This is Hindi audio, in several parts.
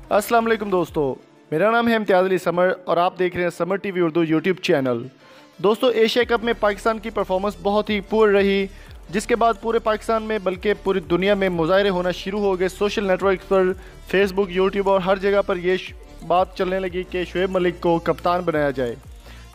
अस्सलाम वालेकुम दोस्तों, मेरा नाम है इम्तियाज़ अली समर और आप देख रहे हैं summer TV Urdu YouTube channel. दोस्तों, एशिया कप में पाकिस्तान की परफॉर्मेंस बहुत ही पुअर रही, जिसके बाद पूरे पाकिस्तान में बल्कि पूरी दुनिया में मुजाहरे होना शुरू हो गए। सोशल नेटवर्क पर, फेसबुक, यूट्यूब और हर जगह पर ये बात चलने लगी कि शुएब मलिक को कप्तान बनाया जाए,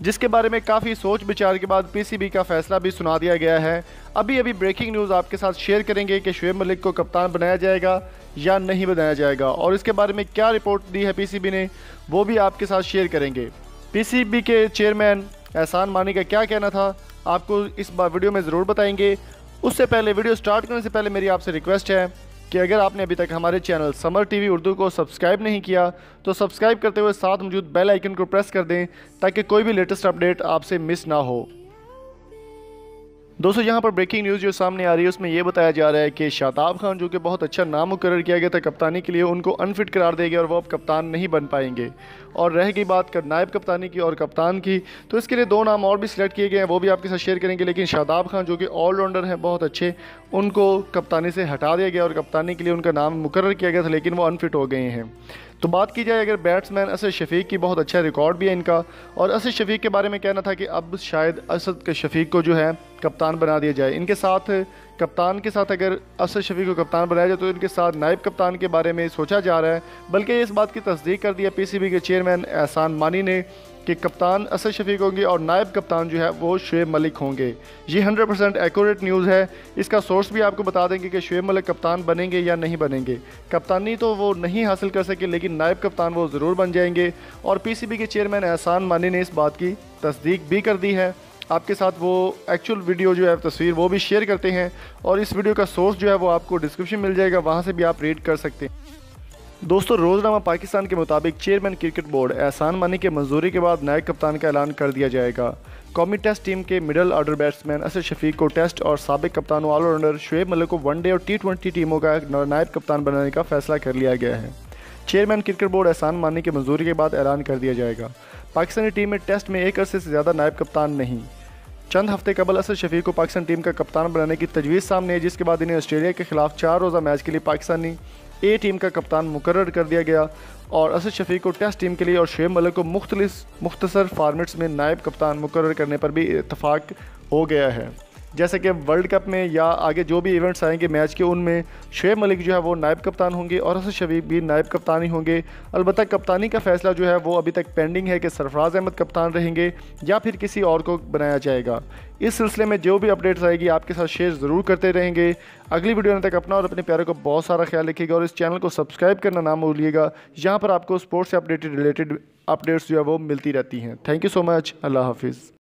जिसके बारे में काफ़ी सोच विचार के बाद पीसीबी का फैसला भी सुना दिया गया है। अभी ब्रेकिंग न्यूज़ आपके साथ शेयर करेंगे कि शुएब मलिक को कप्तान बनाया जाएगा या नहीं बनाया जाएगा, और इसके बारे में क्या रिपोर्ट दी है पीसीबी ने, वो भी आपके साथ शेयर करेंगे। पीसीबी के चेयरमैन एहसान मानी का क्या कहना था, आपको इस वीडियो में ज़रूर बताएंगे। उससे पहले, वीडियो स्टार्ट करने से पहले मेरी आपसे रिक्वेस्ट है कि अगर आपने अभी तक हमारे चैनल समर टीवी उर्दू को सब्सक्राइब नहीं किया तो सब्सक्राइब करते हुए साथ मौजूद बेल आइकन को प्रेस कर दें ताकि कोई भी लेटेस्ट अपडेट आपसे मिस ना हो। दोस्तों, यहाँ पर ब्रेकिंग न्यूज़ जो सामने आ रही है उसमें यह बताया जा रहा है कि शादाब खान, जो कि बहुत अच्छा नाम मुकर्रर किया गया था कप्तानी के लिए, उनको अनफिट करार दिया गया और वो अब कप्तान नहीं बन पाएंगे। और रह गई बात कर नायब कप्तानी की और कप्तान की, तो इसके लिए दो नाम और भी सिलेक्ट किए गए हैं, वो भी आपके साथ शेयर करेंगे। लेकिन शादाब खान, जो कि ऑलराउंडर हैं बहुत अच्छे, उनको कप्तानी से हटा दिया गया और कप्तानी के लिए उनका नाम मुकर्रर किया गया था, लेकिन वो अनफिट हो गए हैं। तो बात की जाए अगर बैट्समैन असद शफीक की, बहुत अच्छा रिकॉर्ड भी है इनका, और असद शफीक के बारे में कहना था कि अब शायद असद शफीक को जो है कप्तान बना दिया जाए। इनके साथ कप्तान के साथ अगर असद शफीक को कप्तान बनाया जाए तो इनके साथ नायब कप्तान के बारे में सोचा जा रहा है। बल्कि इस बात की तस्दीक कर दिया पीसीबी के चेयरमैन एहसान मानी ने कि कप्तान असद शफीक होंगे और नायब कप्तान जो है वो शुएब मलिक होंगे। ये 100% एक्यूरेट न्यूज़ है। इसका सोर्स भी आपको बता देंगे कि शुएब मलिक कप्तान बनेंगे या नहीं बनेंगे। कप्तानी तो वो नहीं हासिल कर सके, लेकिन नायब कप्तान वो ज़रूर बन जाएंगे, और पीसीबी के चेयरमैन एहसान मानी ने इस बात की तस्दीक भी कर दी है। आपके साथ वो एक्चुअल वीडियो जो है, तस्वीर, वो भी शेयर करते हैं, और इस वीडियो का सोर्स जो है वो आपको डिस्क्रिप्शन मिल जाएगा, वहाँ से भी आप रीड कर सकते हैं। दोस्तों, रोज़नामा पाकिस्तान के मुताबिक चेयरमैन क्रिकेट बोर्ड एहसान मानी के मंजूरी के बाद नायब कप्तान का ऐलान कर दिया जाएगा। कौमी टेस्ट टीम के middle order batsman Asad Shafiq को टेस्ट और साबिक कप्तान ऑलराउंडर शुएब मलिक को वनडे और T20 टीमों का नायब कप्तान बनाने का फैसला कर लिया गया है। चेयरमैन क्रिकेट बोर्ड एहसान मानी की मंजूरी के बाद ऐलान कर दिया जाएगा। पाकिस्तानी टीम में टेस्ट में एक अरसे से ज़्यादा नायब कप्तान नहीं। चंद हफ्ते कबल असद शफीक को पाकिस्तान टीम का कप्तान बनाने की तजवीज़ सामने है, जिसके बाद इन्हें ऑस्ट्रेलिया के खिलाफ 4 रोज़ा मैच के लिए पाकिस्तानी ए टीम का कप्तान मुकर्रर कर दिया गया, और असद शफीक को टेस्ट टीम के लिए और शुएब मलिक को मुख्तसर फॉर्मेट्स में नायब कप्तान मुकर्रर करने पर भी इत्तफाक हो गया है। जैसे कि वर्ल्ड कप में या आगे जो भी इवेंट्स आएंगे मैच के, उनमें शुएब मलिक जो है वो नायब कप्तान होंगे और असद शफीक भी नायब कप्तान ही होंगे। अलबत्ता कप्तानी का फैसला जो है वो अभी तक पेंडिंग है कि सरफराज अहमद कप्तान रहेंगे या फिर किसी और को बनाया जाएगा। इस सिलसिले में जो भी अपडेट्स आएगी आपके साथ शेयर ज़रूर करते रहेंगे। अगली वीडियो आने तक अपना और अपने प्यारे को बहुत सारा ख्याल रखिएगा, और इस चैनल को सब्सक्राइब करना ना भूलिएगा। यहाँ पर आपको स्पोर्ट्स से रिलेटेड अपडेट्स जो है वो मिलती रहती हैं। Thank you so much. अल्लाह हाफिज़।